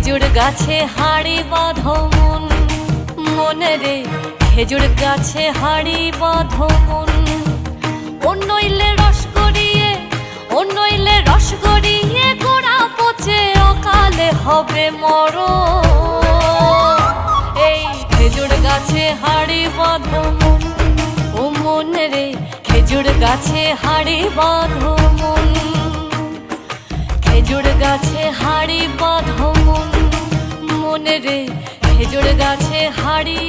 খেজুর গাছে হাড়ি বাঁধো মন, মনে রে খেজুর গাছে হাড়ি বাঁধো মন। অন্যইলে রস গড়িয়ে, অন্যইলে রস গড়িয়ে গোড়া পচে অকালে হবে মরণ। এই খেজুর গাছে হাড়ি বাঁধো মন, ও মনে রে খেজুর গাছে হাড়ি বাঁধো মন। খেজুর গাছে হাড়ি বাঁধো মন, মনে রে খেজুর গাছে হাড়ি